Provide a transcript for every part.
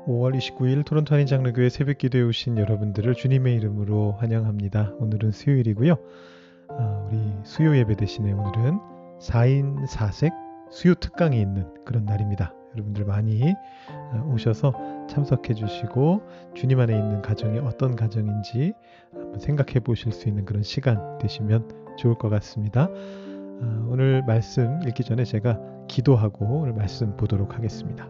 5월 29일 토론토 한인장로교회 새벽기도에 오신 여러분들을 주님의 이름으로 환영합니다. 오늘은 수요일이고요. 우리 수요 예배 대신에 오늘은 4인 4색 수요 특강이 있는 그런 날입니다. 여러분들 많이 오셔서 참석해 주시고 주님 안에 있는 가정이 어떤 가정인지 한번 생각해 보실 수 있는 그런 시간 되시면 좋을 것 같습니다. 오늘 말씀 읽기 전에 제가 기도하고 오늘 말씀 보도록 하겠습니다.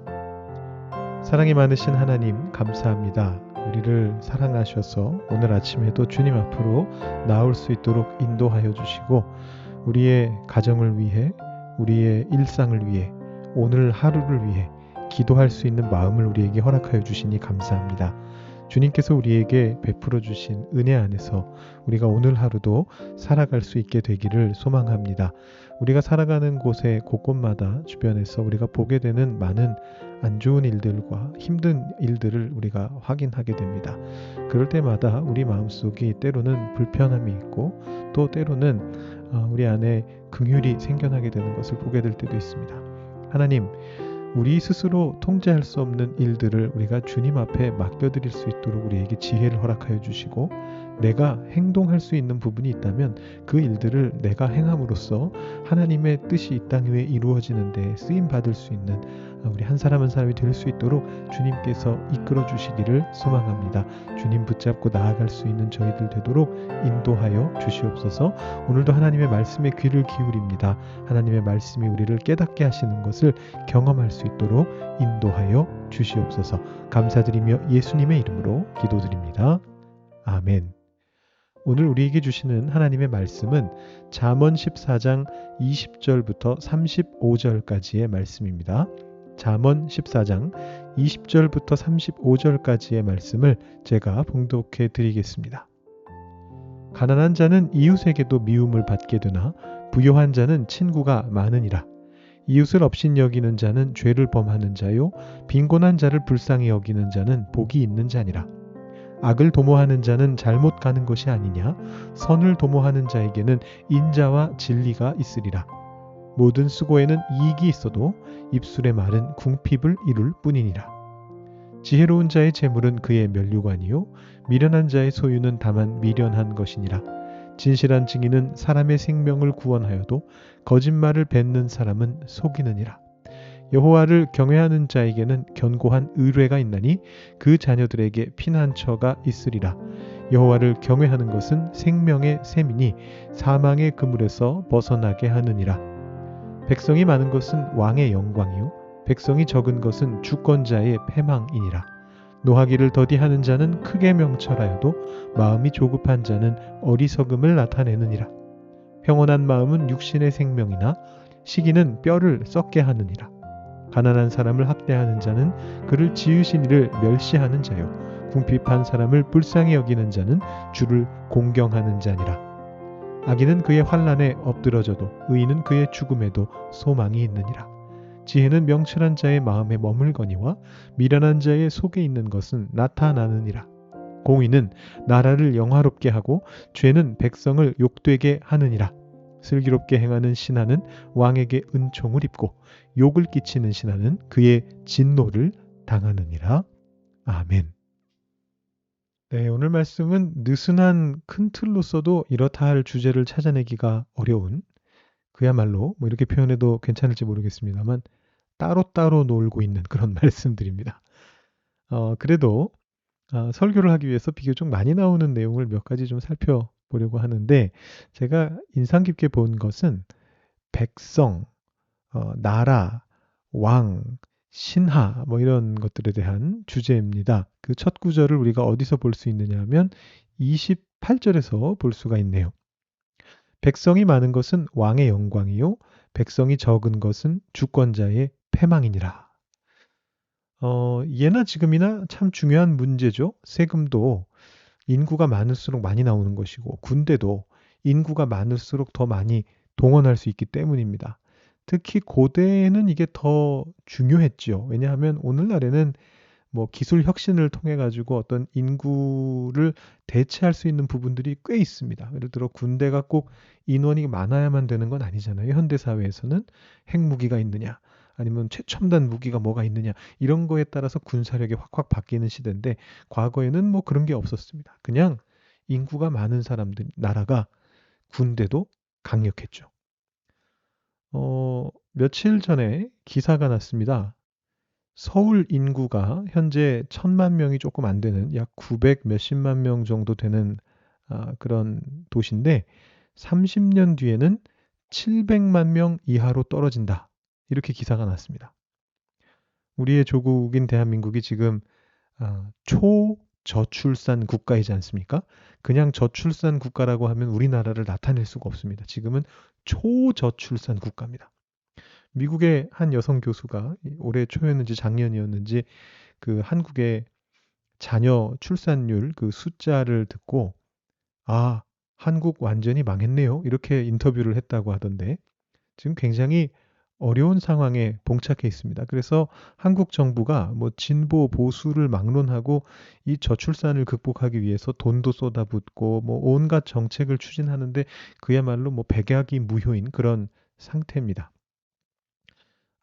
사랑이 많으신 하나님 감사합니다. 우리를 사랑하셔서 오늘 아침에도 주님 앞으로 나올 수 있도록 인도하여 주시고 우리의 가정을 위해 우리의 일상을 위해 오늘 하루를 위해 기도할 수 있는 마음을 우리에게 허락하여 주시니 감사합니다. 주님께서 우리에게 베풀어 주신 은혜 안에서 우리가 오늘 하루도 살아갈 수 있게 되기를 소망합니다. 우리가 살아가는 곳의 곳곳마다 주변에서 우리가 보게 되는 많은 안 좋은 일들과 힘든 일들을 우리가 확인하게 됩니다. 그럴 때마다 우리 마음속이 때로는 불편함이 있고 또 때로는 우리 안에 긍휼이 생겨나게 되는 것을 보게 될 때도 있습니다. 하나님, 우리 스스로 통제할 수 없는 일들을 우리가 주님 앞에 맡겨드릴 수 있도록 우리에게 지혜를 허락하여 주시고 내가 행동할 수 있는 부분이 있다면 그 일들을 내가 행함으로써 하나님의 뜻이 이 땅 위에 이루어지는 데 쓰임 받을 수 있는 우리 한 사람 한 사람이 될 수 있도록 주님께서 이끌어 주시기를 소망합니다. 주님 붙잡고 나아갈 수 있는 저희들 되도록 인도하여 주시옵소서. 오늘도 하나님의 말씀에 귀를 기울입니다. 하나님의 말씀이 우리를 깨닫게 하시는 것을 경험할 수 있도록 인도하여 주시옵소서. 감사드리며 예수님의 이름으로 기도드립니다. 아멘. 오늘 우리에게 주시는 하나님의 말씀은 잠언 14장 20절부터 35절까지의 말씀입니다. 잠언 14장 20절부터 35절까지의 말씀을 제가 봉독해 드리겠습니다. 가난한 자는 이웃에게도 미움을 받게 되나 부요한 자는 친구가 많으니라. 이웃을 업신 여기는 자는 죄를 범하는 자요 빈곤한 자를 불쌍히 여기는 자는 복이 있는 자니라. 악을 도모하는 자는 잘못 가는 것이 아니냐? 선을 도모하는 자에게는 인자와 진리가 있으리라. 모든 수고에는 이익이 있어도 입술의 말은 궁핍을 이룰 뿐이니라. 지혜로운 자의 재물은 그의 면류관이요 미련한 자의 소유는 다만 미련한 것이니라. 진실한 증인은 사람의 생명을 구원하여도 거짓말을 뱉는 사람은 속이느니라. 여호와를 경외하는 자에게는 견고한 의뢰가 있나니 그 자녀들에게 피난처가 있으리라. 여호와를 경외하는 것은 생명의 셈이니 사망의 그물에서 벗어나게 하느니라. 백성이 많은 것은 왕의 영광이요 백성이 적은 것은 주권자의 패망이니라. 노하기를 더디하는 자는 크게 명철하여도 마음이 조급한 자는 어리석음을 나타내느니라. 평온한 마음은 육신의 생명이나 시기는 뼈를 썩게 하느니라. 가난한 사람을 학대하는 자는 그를 지으신 이를 멸시하는 자요 궁핍한 사람을 불쌍히 여기는 자는 주를 공경하는 자니라. 악인은 그의 환난에 엎드러져도 의인은 그의 죽음에도 소망이 있느니라. 지혜는 명철한 자의 마음에 머물거니와 미련한 자의 속에 있는 것은 나타나느니라. 공의는 나라를 영화롭게 하고 죄는 백성을 욕되게 하느니라. 슬기롭게 행하는 신하는 왕에게 은총을 입고 욕을 끼치는 신하는 그의 진노를 당하느니라. 아멘. 네, 오늘 말씀은 느슨한 큰 틀로서도 이렇다 할 주제를 찾아내기가 어려운 그야말로 이렇게 표현해도 괜찮을지 모르겠습니다만 따로따로 놀고 있는 그런 말씀들입니다. 그래도 설교를 하기 위해서 비교적 많이 나오는 내용을 몇 가지 좀 살펴보려고 하는데 제가 인상 깊게 본 것은 백성, 나라, 왕, 신하 이런 것들에 대한 주제입니다. 그 첫 구절을 우리가 어디서 볼 수 있느냐 하면 28절에서 볼 수가 있네요. 백성이 많은 것은 왕의 영광이요 백성이 적은 것은 주권자의 패망이니라. 예나 지금이나 참 중요한 문제죠. 세금도 인구가 많을수록 많이 나오는 것이고 군대도 인구가 많을수록 더 많이 동원할 수 있기 때문입니다. 특히 고대에는 이게 더 중요했죠. 왜냐하면 오늘날에는 기술 혁신을 통해 가지고 어떤 인구를 대체할 수 있는 부분들이 꽤 있습니다. 예를 들어 군대가 꼭 인원이 많아야만 되는 건 아니잖아요. 현대 사회에서는 핵무기가 있느냐, 아니면 최첨단 무기가 뭐가 있느냐 이런 거에 따라서 군사력이 확확 바뀌는 시대인데 과거에는 뭐 그런 게 없었습니다. 그냥 인구가 많은 사람들 나라가 군대도 강력했죠. 며칠 전에 기사가 났습니다. 서울 인구가 현재 1000만 명이 조금 안 되는 약 900 몇십만 명 정도 되는 그런 도시인데 30년 뒤에는 700만 명 이하로 떨어진다. 이렇게 기사가 났습니다. 우리의 조국인 대한민국이 지금 초저출산 국가이지 않습니까? 그냥 저출산 국가라고 하면 우리나라를 나타낼 수가 없습니다. 지금은 초저출산 국가입니다. 미국의 한 여성 교수가 올해 초였는지 작년이었는지 그 한국의 자녀 출산율 그 숫자를 듣고 한국 완전히 망했네요. 이렇게 인터뷰를 했다고 하던데 지금 굉장히 어려운 상황에 봉착해 있습니다. 그래서 한국 정부가 뭐 진보 보수를 막론하고 이 저출산을 극복하기 위해서 돈도 쏟아붓고 뭐 온갖 정책을 추진하는데 그야말로 뭐 백약이 무효인 그런 상태입니다.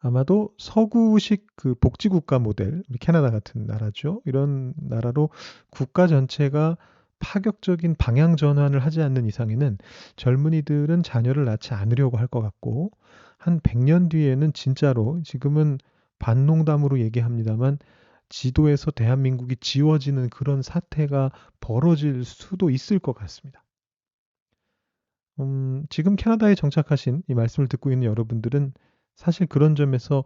아마도 서구식 그 복지국가 모델, 우리 캐나다 같은 나라죠. 이런 나라로 국가 전체가 파격적인 방향 전환을 하지 않는 이상에는 젊은이들은 자녀를 낳지 않으려고 할 것 같고, 한 100년 뒤에는 진짜로 지금은 반농담으로 얘기합니다만 지도에서 대한민국이 지워지는 그런 사태가 벌어질 수도 있을 것 같습니다. 지금 캐나다에 정착하신 이 말씀을 듣고 있는 여러분들은 사실 그런 점에서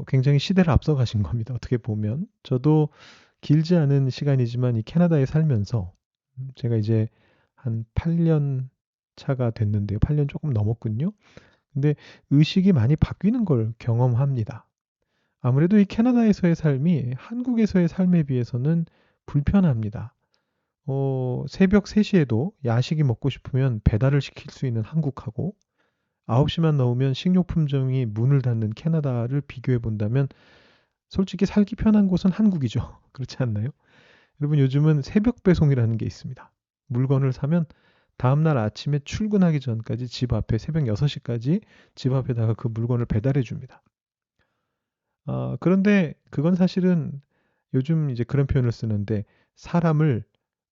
굉장히 시대를 앞서가신 겁니다. 어떻게 보면. 저도 길지 않은 시간이지만 이 캐나다에 살면서 제가 이제 한 8년 차가 됐는데요. 8년 조금 넘었군요. 근데 의식이 많이 바뀌는 걸 경험합니다. 아무래도 이 캐나다에서의 삶이 한국에서의 삶에 비해서는 불편합니다. 새벽 3시에도 야식이 먹고 싶으면 배달을 시킬 수 있는 한국하고 9시만 넘으면 식료품점이 문을 닫는 캐나다를 비교해 본다면 솔직히 살기 편한 곳은 한국이죠. 그렇지 않나요? 여러분 요즘은 새벽 배송이라는 게 있습니다. 물건을 사면 다음날 아침에 출근하기 전까지 집 앞에 새벽 6시까지 집 앞에다가 그 물건을 배달해 줍니다. 그런데 그건 사실은 요즘 이제 그런 표현을 쓰는데 사람을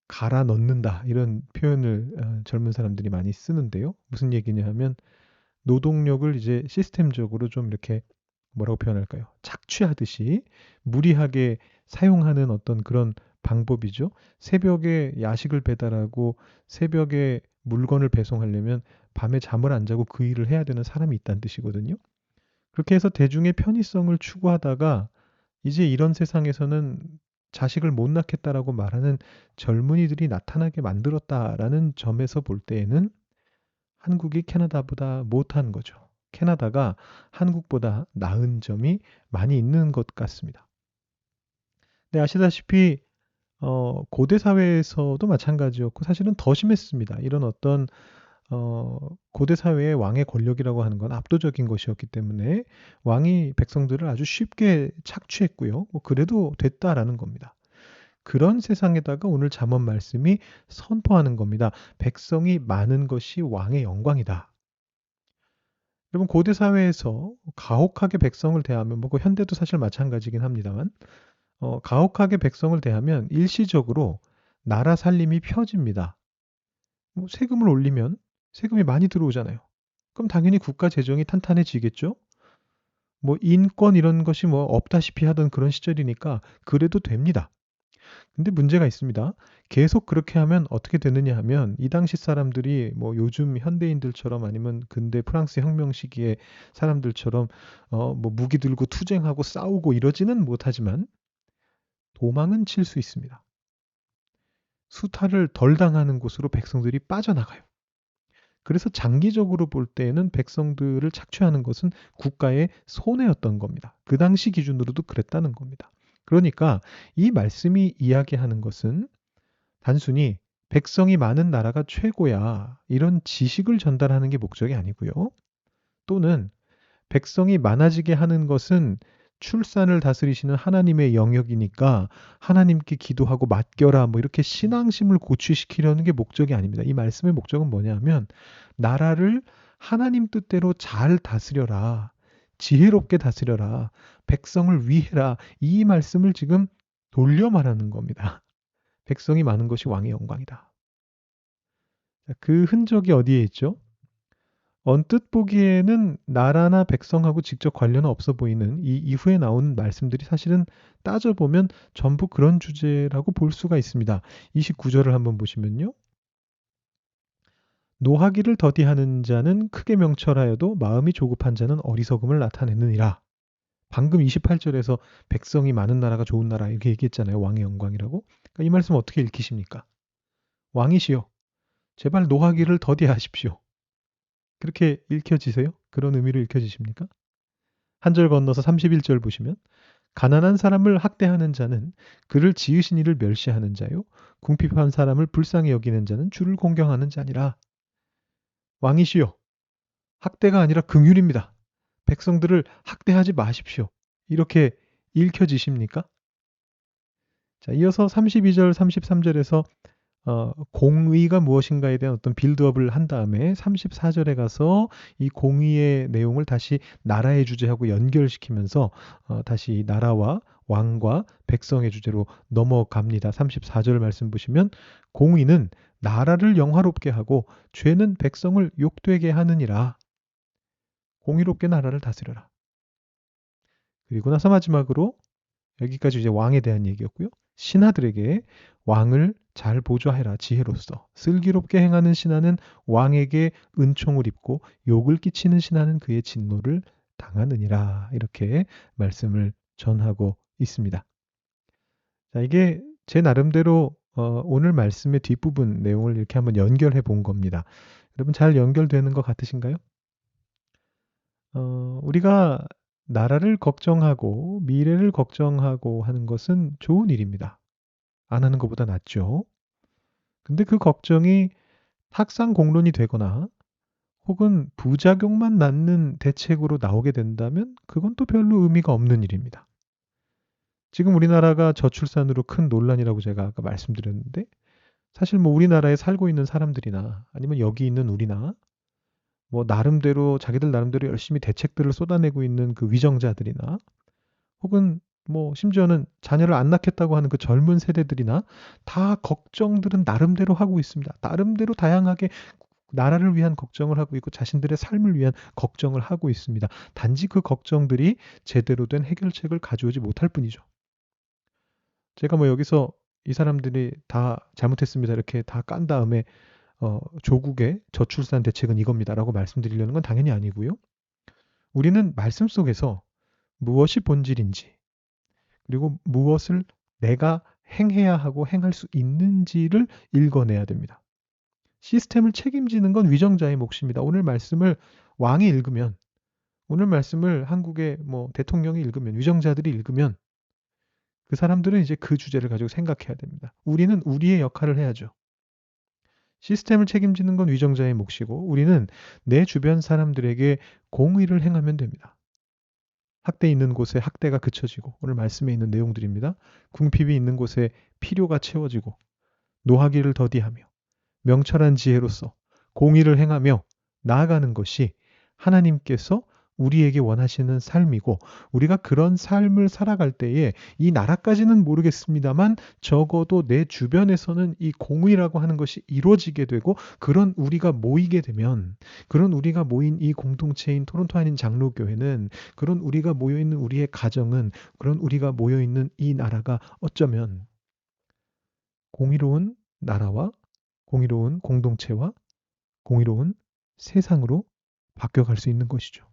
갈아 넣는다 이런 표현을 젊은 사람들이 많이 쓰는데요. 무슨 얘기냐 하면 노동력을 이제 시스템적으로 좀 이렇게 뭐라고 표현할까요? 착취하듯이 무리하게 사용하는 어떤 그런 방법이죠. 새벽에 야식을 배달하고 새벽에 물건을 배송하려면 밤에 잠을 안 자고 그 일을 해야 되는 사람이 있다는 뜻이거든요. 그렇게 해서 대중의 편의성을 추구하다가 이제 이런 세상에서는 자식을 못 낳겠다라고 말하는 젊은이들이 나타나게 만들었다라는 점에서 볼 때에는 한국이 캐나다보다 못한 거죠. 캐나다가 한국보다 나은 점이 많이 있는 것 같습니다. 근데 아시다시피 고대 사회에서도 마찬가지였고 사실은 더 심했습니다. 이런 어떤 고대 사회의 왕의 권력이라고 하는 건 압도적인 것이었기 때문에 왕이 백성들을 아주 쉽게 착취했고요. 뭐 그래도 됐다라는 겁니다. 그런 세상에다가 오늘 잠언 말씀이 선포하는 겁니다. 백성이 많은 것이 왕의 영광이다. 여러분 고대 사회에서 가혹하게 백성을 대하면 뭐 그 현대도 사실 마찬가지긴 합니다만 가혹하게 백성을 대하면 일시적으로 나라 살림이 펴집니다. 뭐 세금을 올리면 세금이 많이 들어오잖아요. 그럼 당연히 국가 재정이 탄탄해지겠죠? 뭐 인권 이런 것이 뭐 없다시피 하던 그런 시절이니까 그래도 됩니다. 근데 문제가 있습니다. 계속 그렇게 하면 어떻게 되느냐 하면 이 당시 사람들이 뭐 요즘 현대인들처럼 아니면 근대 프랑스 혁명 시기의 사람들처럼 뭐 무기 들고 투쟁하고 싸우고 이러지는 못하지만 도망은 칠 수 있습니다. 수탈을 덜 당하는 곳으로 백성들이 빠져나가요. 그래서 장기적으로 볼 때에는 백성들을 착취하는 것은 국가의 손해였던 겁니다. 그 당시 기준으로도 그랬다는 겁니다. 그러니까 이 말씀이 이야기하는 것은 단순히 백성이 많은 나라가 최고야 이런 지식을 전달하는 게 목적이 아니고요. 또는 백성이 많아지게 하는 것은 출산을 다스리시는 하나님의 영역이니까 하나님께 기도하고 맡겨라 뭐 이렇게 신앙심을 고취시키려는 게 목적이 아닙니다. 이 말씀의 목적은 뭐냐면 나라를 하나님 뜻대로 잘 다스려라. 지혜롭게 다스려라. 백성을 위해라. 이 말씀을 지금 돌려 말하는 겁니다. 백성이 많은 것이 왕의 영광이다. 그 흔적이 어디에 있죠? 언뜻 보기에는 나라나 백성하고 직접 관련은 없어 보이는 이 이후에 나온 말씀들이 사실은 따져보면 전부 그런 주제라고 볼 수가 있습니다. 29절을 한번 보시면요. 노하기를 더디하는 자는 크게 명철하여도 마음이 조급한 자는 어리석음을 나타내느니라. 방금 28절에서 백성이 많은 나라가 좋은 나라 이렇게 얘기했잖아요. 왕의 영광이라고. 그러니까 이 말씀 어떻게 읽히십니까? 왕이시여, 제발 노하기를 더디하십시오. 그렇게 읽혀지세요? 그런 의미로 읽혀지십니까? 한 절 건너서 31절 보시면 가난한 사람을 학대하는 자는 그를 지으신 이를 멸시하는 자요. 궁핍한 사람을 불쌍히 여기는 자는 주를 공경하는 자니라. 왕이시여, 학대가 아니라 긍휼입니다. 백성들을 학대하지 마십시오. 이렇게 읽혀지십니까? 자, 이어서 32절, 33절에서 공의가 무엇인가에 대한 어떤 빌드업을 한 다음에 34절에 가서 이 공의의 내용을 다시 나라의 주제하고 연결시키면서 다시 나라와 왕과 백성의 주제로 넘어갑니다. 34절 말씀 보시면 공의는 나라를 영화롭게 하고 죄는 백성을 욕되게 하느니라. 공의롭게 나라를 다스려라. 그리고 나서 마지막으로 여기까지 이제 왕에 대한 얘기였고요. 신하들에게 왕을 잘 보좌해라 지혜로서 슬기롭게 행하는 신하는 왕에게 은총을 입고 욕을 끼치는 신하는 그의 진노를 당하느니라 이렇게 말씀을 전하고 있습니다. 자, 이게 제 나름대로 오늘 말씀의 뒷부분 내용을 이렇게 한번 연결해 본 겁니다. 여러분 잘 연결되는 것 같으신가요? 우리가 나라를 걱정하고 미래를 걱정하고 하는 것은 좋은 일입니다. 안 하는 것보다 낫죠. 근데 그 걱정이 탁상공론이 되거나 혹은 부작용만 낳는 대책으로 나오게 된다면 그건 또 별로 의미가 없는 일입니다. 지금 우리나라가 저출산으로 큰 논란이라고 제가 아까 말씀드렸는데 사실 뭐 우리나라에 살고 있는 사람들이나 아니면 여기 있는 우리나 뭐 나름대로 자기들 나름대로 열심히 대책들을 쏟아내고 있는 그 위정자들이나 혹은 뭐 심지어는 자녀를 안 낳겠다고 하는 그 젊은 세대들이나 다 걱정들은 나름대로 하고 있습니다. 나름대로 다양하게 나라를 위한 걱정을 하고 있고 자신들의 삶을 위한 걱정을 하고 있습니다. 단지 그 걱정들이 제대로 된 해결책을 가져오지 못할 뿐이죠. 제가 뭐 여기서 이 사람들이 다 잘못했습니다. 이렇게 다 깐 다음에 조국의 저출산 대책은 이겁니다라고 말씀드리려는 건 당연히 아니고요. 우리는 말씀 속에서 무엇이 본질인지 그리고 무엇을 내가 행해야 하고 행할 수 있는지를 읽어내야 됩니다. 시스템을 책임지는 건 위정자의 몫입니다. 오늘 말씀을 왕이 읽으면, 오늘 말씀을 한국의 뭐 대통령이 읽으면, 위정자들이 읽으면 그 사람들은 이제 그 주제를 가지고 생각해야 됩니다. 우리는 우리의 역할을 해야죠. 시스템을 책임지는 건 위정자의 몫이고 우리는 내 주변 사람들에게 공의를 행하면 됩니다. 학대 있는 곳에 학대가 그쳐지고 오늘 말씀에 있는 내용들입니다. 궁핍이 있는 곳에 필요가 채워지고 노하기를 더디하며 명철한 지혜로서 공의를 행하며 나아가는 것이 하나님께서 우리에게 원하시는 삶이고 우리가 그런 삶을 살아갈 때에 이 나라까지는 모르겠습니다만 적어도 내 주변에서는 이 공의라고 하는 것이 이루어지게 되고 그런 우리가 모이게 되면 그런 우리가 모인 이 공동체인 토론토 한인 장로교회는 그런 우리가 모여있는 우리의 가정은 그런 우리가 모여있는 이 나라가 어쩌면 공의로운 나라와 공의로운 공동체와 공의로운 세상으로 바뀌어갈 수 있는 것이죠.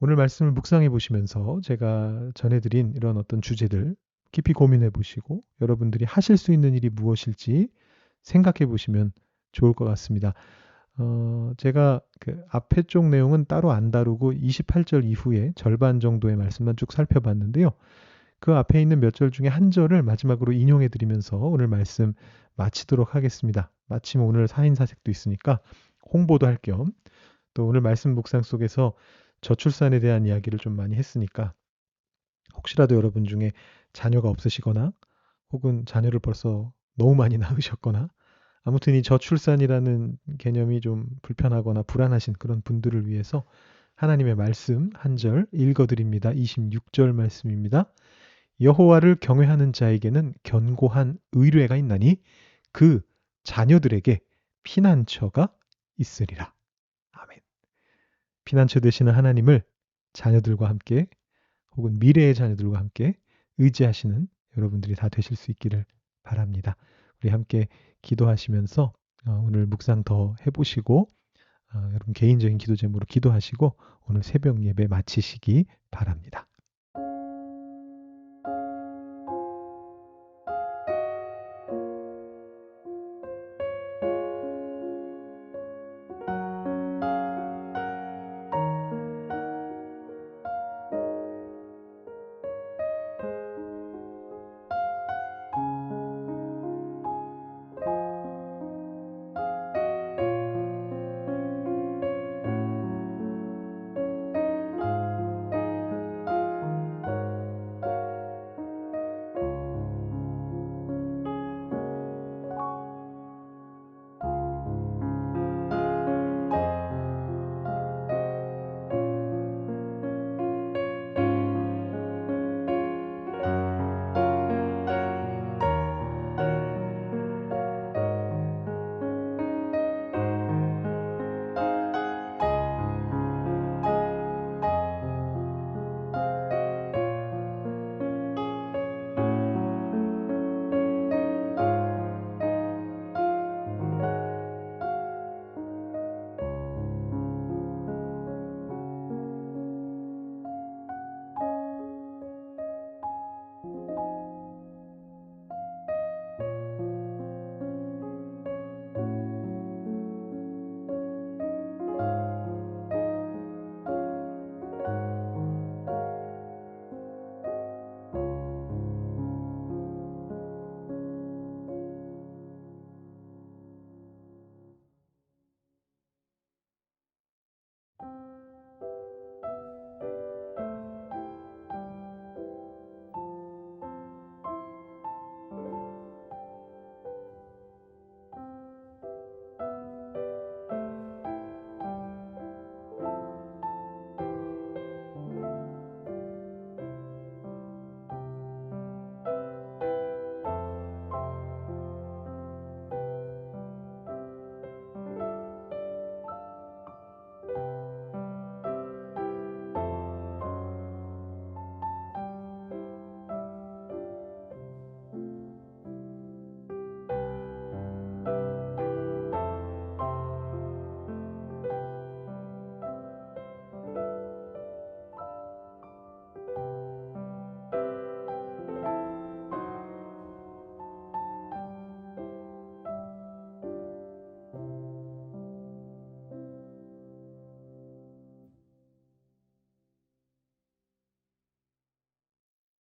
오늘 말씀을 묵상해 보시면서 제가 전해드린 이런 어떤 주제들 깊이 고민해 보시고 여러분들이 하실 수 있는 일이 무엇일지 생각해 보시면 좋을 것 같습니다. 제가 그 앞에 쪽 내용은 따로 안 다루고 28절 이후에 절반 정도의 말씀만 쭉 살펴봤는데요. 그 앞에 있는 몇 절 중에 한 절을 마지막으로 인용해 드리면서 오늘 말씀 마치도록 하겠습니다. 마침 오늘 사인사색도 있으니까 홍보도 할 겸 또 오늘 말씀 묵상 속에서 저출산에 대한 이야기를 좀 많이 했으니까 혹시라도 여러분 중에 자녀가 없으시거나 혹은 자녀를 벌써 너무 많이 낳으셨거나 아무튼 이 저출산이라는 개념이 좀 불편하거나 불안하신 그런 분들을 위해서 하나님의 말씀 한 절 읽어드립니다. 26절 말씀입니다. 여호와를 경외하는 자에게는 견고한 의뢰가 있나니 그 자녀들에게 피난처가 있으리라. 아멘. 피난처 되시는 하나님을 자녀들과 함께 혹은 미래의 자녀들과 함께 의지하시는 여러분들이 다 되실 수 있기를 바랍니다. 우리 함께 기도하시면서 오늘 묵상 더 해보시고 여러분 개인적인 기도 제목으로 기도하시고 오늘 새벽 예배 마치시기 바랍니다.